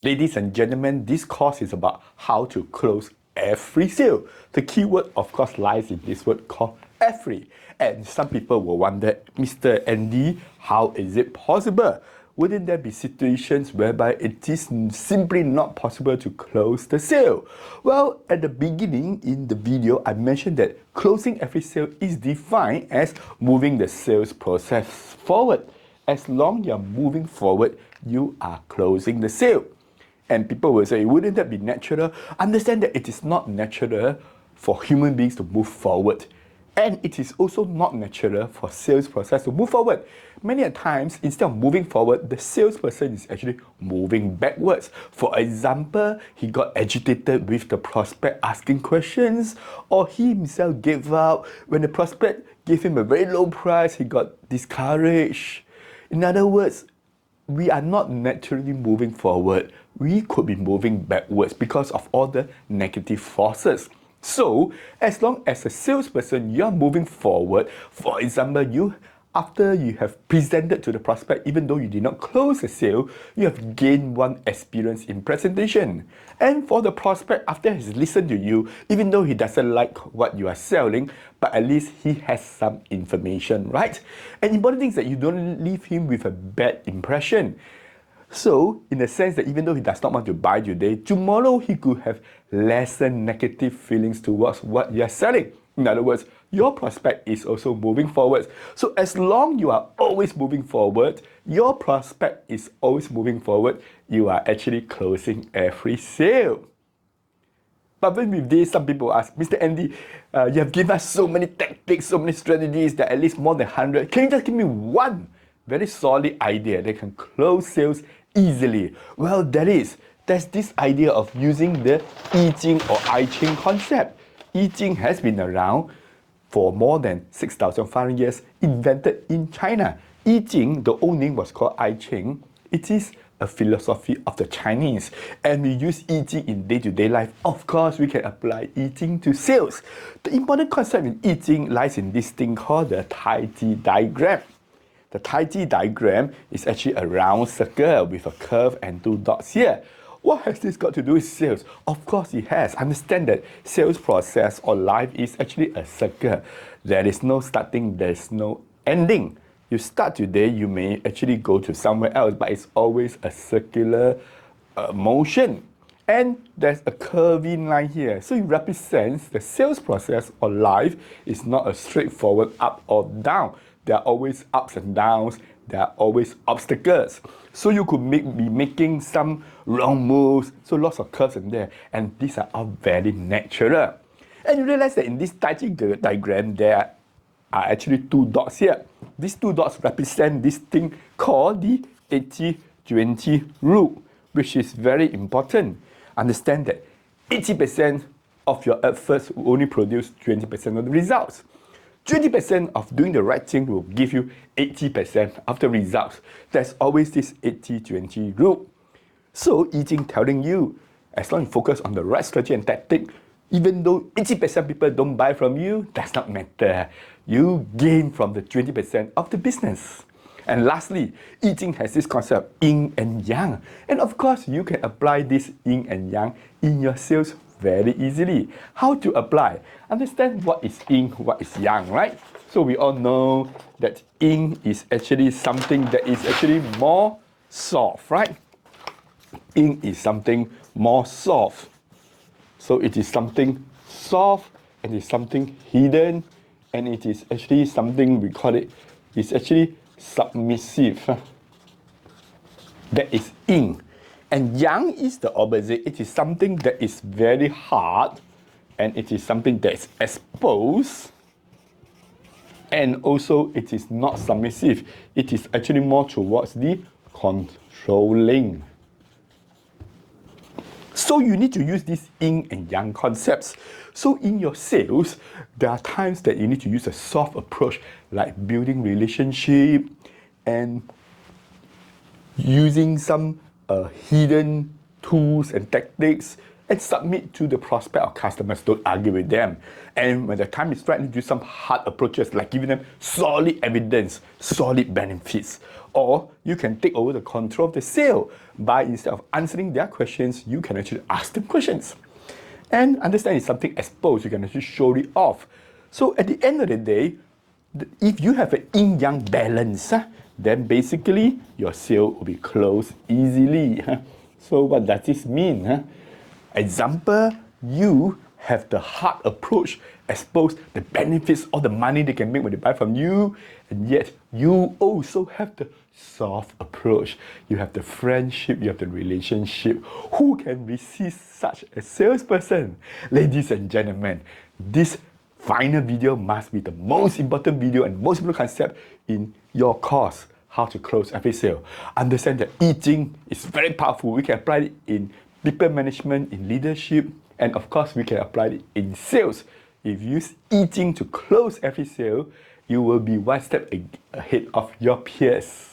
Ladies and gentlemen, this course is about how to close every sale. The keyword, of course, lies in this word called every. And some people will wonder, Mr. Andy, how is it possible? Wouldn't there be situations whereby it is simply not possible to close the sale? Well, at the beginning in the video, I mentioned that closing every sale is defined as moving the sales process forward. As long as you're moving forward, you are closing the sale. And people will say, wouldn't that be natural? Understand that it is not natural for human beings to move forward. And it is also not natural for sales process to move forward. Many a times, instead of moving forward, the salesperson is actually moving backwards. For example, he got agitated with the prospect asking questions, or he himself gave up. When the prospect gave him a very low price, he got discouraged. In other words, we are not naturally moving forward. We could be moving backwards because of all the negative forces. So, as long as a salesperson, you're moving forward, for example, after you have presented to the prospect, even though you did not close the sale, you have gained one experience in presentation. And for the prospect, after he's listened to you, even though he doesn't like what you are selling, but at least he has some information, right? And important thing is that you don't leave him with a bad impression. So, in the sense that even though he does not want to buy today, tomorrow he could have lesser negative feelings towards what you're selling. In other words, your prospect is also moving forward. So as long you are always moving forward, your prospect is always moving forward, you are actually closing every sale. But when with this, some people ask, Mr. Andy, you have given us so many tactics, so many strategies, that at least more than 100. Can you just give me one very solid idea that can close sales easily? Well, there's this idea of using the Yijing or Yijing concept. Yijing has been around for more than 6,500 years, invented in China. Yijing, the old name was called Yijing. It is a philosophy of the Chinese, and we use Yijing in day-to-day life. Of course, we can apply Yijing to sales. The important concept in Yijing lies in this thing called the Taiji diagram. The Taiji diagram is actually a round circle with a curve and two dots here. What has this got to do with sales? Of course it has. Understand that sales process or life is actually a circle. There is no starting, there's no ending. You start today, you may actually go to somewhere else, but it's always a circular motion. And there's a curving line here. So it represents the sales process or life is not a straightforward up or down. There are always ups and downs. There are always obstacles. So you could be making some wrong moves. So lots of curves in there. And these are all very natural. And you realize that in this Taiji diagram, there are actually two dots here. These two dots represent this thing called the 80-20 rule, which is very important. Understand that 80% of your efforts will only produce 20% of the results. 20% of doing the right thing will give you 80% of the results. There's always this 80-20 rule. So Yijing telling you, as long as you focus on the right strategy and tactic, even though 80% people don't buy from you, does not matter. You gain from the 20% of the business. And lastly, Yijing has this concept, yin and yang. And of course, you can apply this yin and yang in your sales very easily. How to apply? Understand what is yin, what is yang, right? So we all know that yin is actually something that is actually more soft, right? Yin is something more soft. So it is something soft, and it's something hidden, and it is actually something, we call it, it's actually submissive. That is yin. And yang is the opposite. It is something that is very hard, and it is something that is exposed, and also it is not submissive. It is actually more towards the controlling. So you need to use these yin and yang concepts. So in your sales, there are times that you need to use a soft approach, like building relationship and using some hidden tools and tactics, and submit to the prospect or customers. Don't argue with them. And when the time is right, do some hard approaches like giving them solid evidence, solid benefits. Or you can take over the control of the sale by, instead of answering their questions, you can actually ask them questions. And understand it's something exposed, you can actually show it off. So at the end of the day, if you have an Yin Yang balance, then basically your sale will be closed easily. So what does this mean? Example, you have the hard approach, expose the benefits or the money they can make when they buy from you, and yet you also have the soft approach. You have the friendship, you have the relationship. Who can resist such a salesperson? Ladies and gentlemen, this final video must be the most important video and most important concept in your course, how to close every sale. Understand that Yijing is very powerful. We can apply it in people management, in leadership, and of course we can apply it in sales. If you use Yijing to close every sale, you will be one step ahead of your peers.